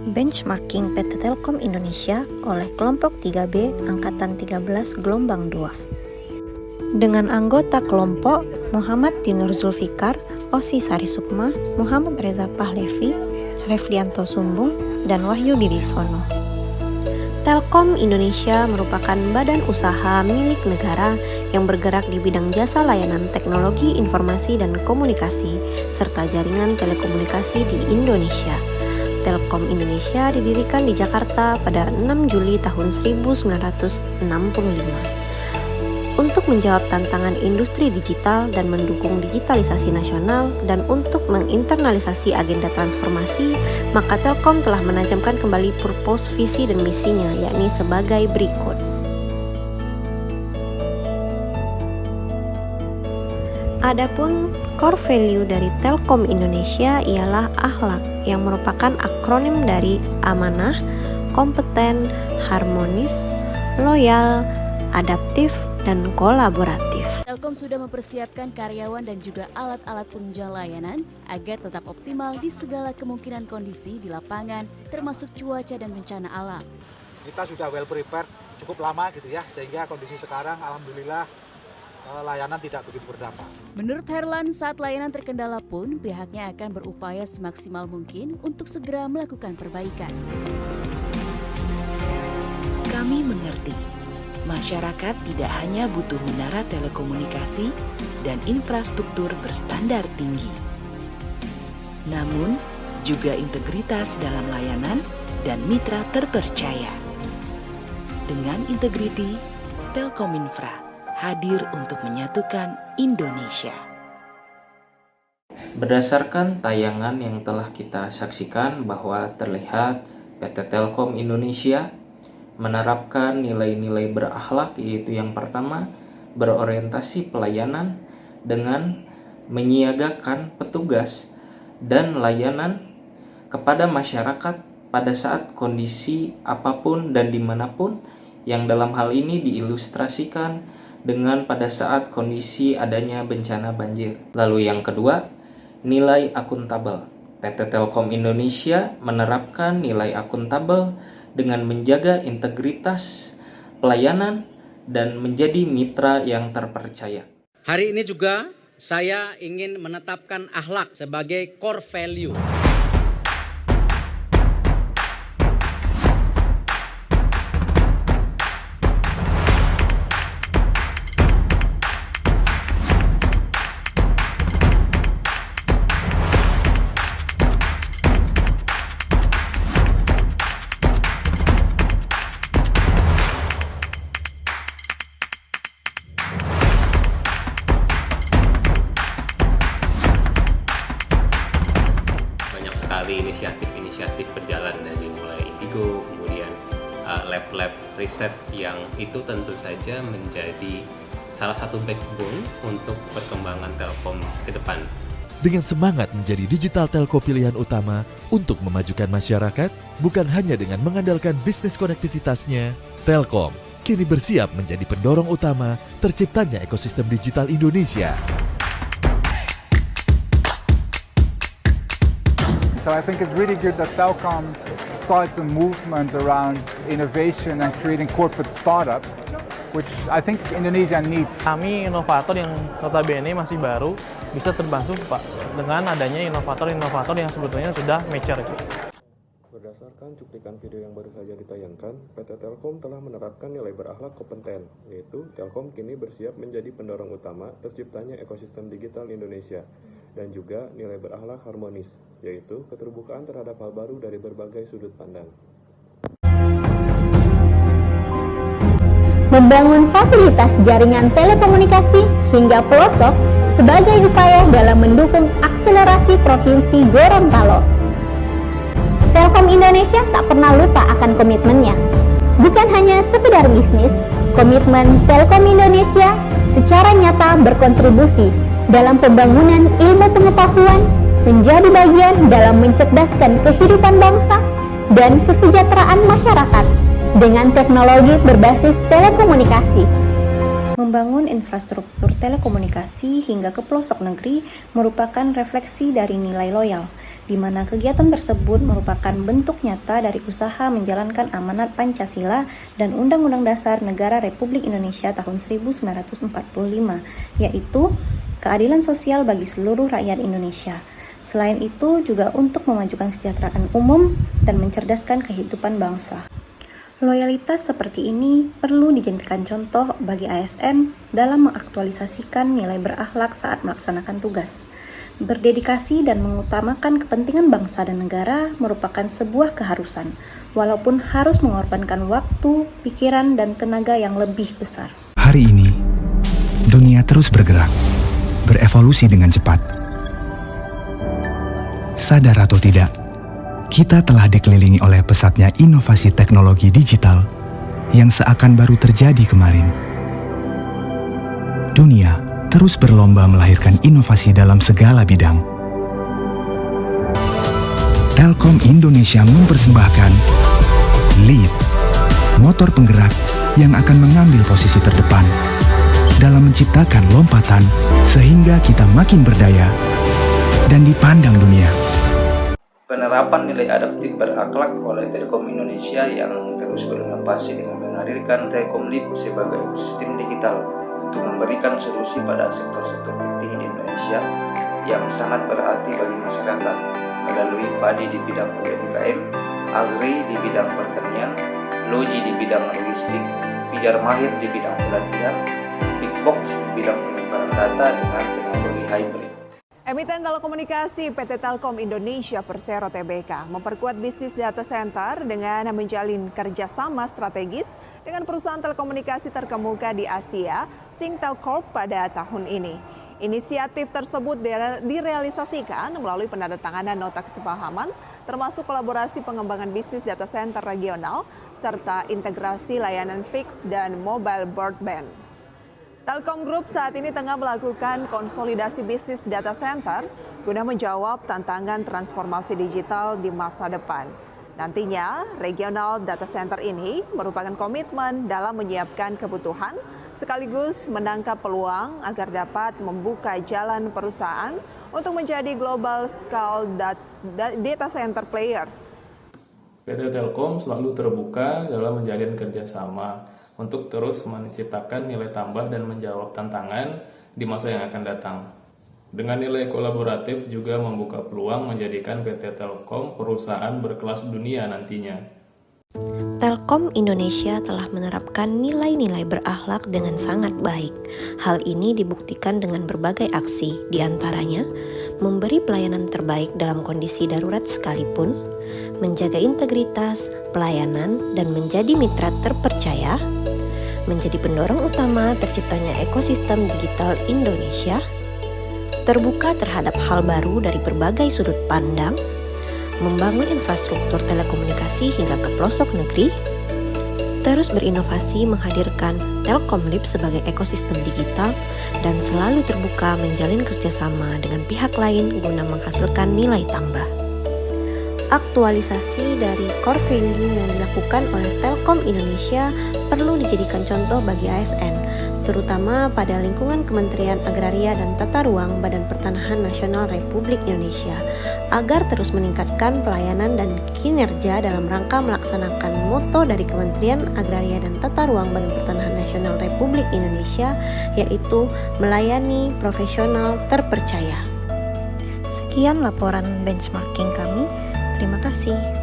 Benchmarking PT Telkom Indonesia oleh kelompok 3B Angkatan 13 Gelombang 2. Dengan anggota kelompok Muhammad Dinur Zulfikar, Osi Sari Sukma, Muhammad Reza Pahlevi, Reflianto Sumbung, dan Wahyu Bibisono. Telkom Indonesia merupakan badan usaha milik negara yang bergerak di bidang jasa layanan teknologi informasi dan komunikasi serta jaringan telekomunikasi di Indonesia. Telkom Indonesia didirikan di Jakarta pada 6 Juli tahun 1965 untuk menjawab tantangan industri digital dan mendukung digitalisasi nasional, dan untuk menginternalisasi agenda transformasi, maka Telkom telah menajamkan kembali purpose, visi, dan misinya, yakni sebagai berikut. Adapun core value dari Telkom Indonesia ialah akhlak, yang merupakan akronim dari amanah, kompeten, harmonis, loyal, adaptif, dan kolaboratif. Telkom sudah mempersiapkan karyawan dan juga alat-alat penunjang layanan agar tetap optimal di segala kemungkinan kondisi di lapangan, termasuk cuaca dan bencana alam. Kita sudah well prepared cukup lama gitu ya, sehingga kondisi sekarang alhamdulillah layanan tidak begitu berdampak. Menurut Herlan, saat layanan terkendala pun pihaknya akan berupaya semaksimal mungkin untuk segera melakukan perbaikan. Kami mengerti, masyarakat tidak hanya butuh menara telekomunikasi dan infrastruktur berstandar tinggi, namun juga integritas dalam layanan dan mitra terpercaya. Dengan Integrity, Telkominfra hadir untuk menyatukan Indonesia. Berdasarkan tayangan yang telah kita saksikan bahwa terlihat PT Telkom Indonesia menerapkan nilai-nilai berakhlak, yaitu yang pertama, berorientasi pelayanan dengan menyiagakan petugas dan layanan kepada masyarakat pada saat kondisi apapun dan dimanapun, yang dalam hal ini diilustrasikan dengan pada saat kondisi adanya bencana banjir. Lalu yang kedua, nilai akuntabel. PT Telkom Indonesia menerapkan nilai akuntabel dengan menjaga integritas pelayanan dan menjadi mitra yang terpercaya. Hari ini juga saya ingin menetapkan akhlak sebagai core value. Sekali inisiatif berjalan dari mulai Indigo, kemudian lab-lab riset yang itu tentu saja menjadi salah satu backbone untuk perkembangan Telkom ke depan. Dengan semangat menjadi digital telco pilihan utama untuk memajukan masyarakat, bukan hanya dengan mengandalkan bisnis konektivitasnya, Telkom kini bersiap menjadi pendorong utama terciptanya ekosistem digital Indonesia. So I think it's really good that Telkom starts a movement around innovation and creating corporate startups, which I think Indonesia needs. Kami inovator yang notabene masih baru bisa terbantu Pak dengan adanya inovator-inovator yang sebetulnya sudah mature. Berdasarkan cuplikan video yang baru saja ditayangkan, PT Telkom telah menerapkan nilai berakhlak kompeten, yaitu Telkom kini bersiap menjadi pendorong utama terciptanya ekosistem digital Indonesia, dan juga nilai berakhlak harmonis, yaitu keterbukaan terhadap hal baru dari berbagai sudut pandang. Membangun fasilitas jaringan telekomunikasi hingga pelosok sebagai upaya dalam mendukung akselerasi Provinsi Gorontalo. Telkom Indonesia tak pernah lupa akan komitmennya. Bukan hanya sekedar bisnis, komitmen Telkom Indonesia secara nyata berkontribusi dalam pembangunan ilmu pengetahuan, menjadi bagian dalam mencerdaskan kehidupan bangsa dan kesejahteraan masyarakat dengan teknologi berbasis telekomunikasi. Membangun infrastruktur telekomunikasi hingga ke pelosok negeri merupakan refleksi dari nilai loyal, di mana kegiatan tersebut merupakan bentuk nyata dari usaha menjalankan amanat Pancasila dan Undang-Undang Dasar Negara Republik Indonesia tahun 1945, yaitu keadilan sosial bagi seluruh rakyat Indonesia. Selain itu juga untuk memajukan kesejahteraan umum dan mencerdaskan kehidupan bangsa. Loyalitas seperti ini perlu dijadikan contoh bagi ASN dalam mengaktualisasikan nilai berakhlak saat melaksanakan tugas. Berdedikasi dan mengutamakan kepentingan bangsa dan negara merupakan sebuah keharusan, walaupun harus mengorbankan waktu, pikiran, dan tenaga yang lebih besar. Hari ini, dunia terus bergerak, berevolusi dengan cepat. Sadar atau tidak, kita telah dikelilingi oleh pesatnya inovasi teknologi digital yang seakan baru terjadi kemarin. Dunia terus berlomba melahirkan inovasi dalam segala bidang. Telkom Indonesia mempersembahkan Lead, motor penggerak yang akan mengambil posisi terdepan dalam menciptakan lompatan sehingga kita makin berdaya dan dipandang dunia. Penerapan nilai adaptif berakhlak oleh Telkom Indonesia yang terus berinovasi dengan menghadirkan Telkom Lead sebagai ekosistem digital untuk memberikan solusi pada sektor-sektor penting di Indonesia yang sangat berarti bagi masyarakat melalui padi di bidang UMKM, agri di bidang pertanian, logi di bidang logistik, pijar mahir di bidang pelatihan, big box di bidang penyebaran data dengan teknologi hybrid. Emiten telekomunikasi PT Telkom Indonesia Persero Tbk memperkuat bisnis data center dengan menjalin kerjasama strategis dengan perusahaan telekomunikasi terkemuka di Asia, Singtel Corp pada tahun ini. Inisiatif tersebut direalisasikan melalui penandatanganan nota kesepahaman, termasuk kolaborasi pengembangan bisnis data center regional, serta integrasi layanan fix dan mobile broadband. Telkom Group saat ini tengah melakukan konsolidasi bisnis data center guna menjawab tantangan transformasi digital di masa depan. Nantinya, regional data center ini merupakan komitmen dalam menyiapkan kebutuhan sekaligus menangkap peluang agar dapat membuka jalan perusahaan untuk menjadi global scale data center player. PT Telkom selalu terbuka dalam menjalin kerjasama untuk terus menciptakan nilai tambah dan menjawab tantangan di masa yang akan datang. Dengan nilai kolaboratif juga membuka peluang menjadikan PT Telkom perusahaan berkelas dunia nantinya. Telkom Indonesia telah menerapkan nilai-nilai berakhlak dengan sangat baik. Hal ini dibuktikan dengan berbagai aksi, diantaranya memberi pelayanan terbaik dalam kondisi darurat sekalipun, menjaga integritas, pelayanan, dan menjadi mitra terpercaya, menjadi pendorong utama terciptanya ekosistem digital Indonesia, terbuka terhadap hal baru dari berbagai sudut pandang, membangun infrastruktur telekomunikasi hingga ke pelosok negeri, terus berinovasi menghadirkan Telkom Leap sebagai ekosistem digital, dan selalu terbuka menjalin kerjasama dengan pihak lain guna menghasilkan nilai tambah. Aktualisasi dari core value yang dilakukan oleh Telkom Indonesia perlu dijadikan contoh bagi ASN, terutama pada lingkungan Kementerian Agraria dan Tata Ruang Badan Pertanahan Nasional Republik Indonesia, agar terus meningkatkan pelayanan dan kinerja dalam rangka melaksanakan moto dari Kementerian Agraria dan Tata Ruang Badan Pertanahan Nasional Republik Indonesia, yaitu melayani profesional terpercaya. Sekian laporan benchmarking kami. Terima kasih.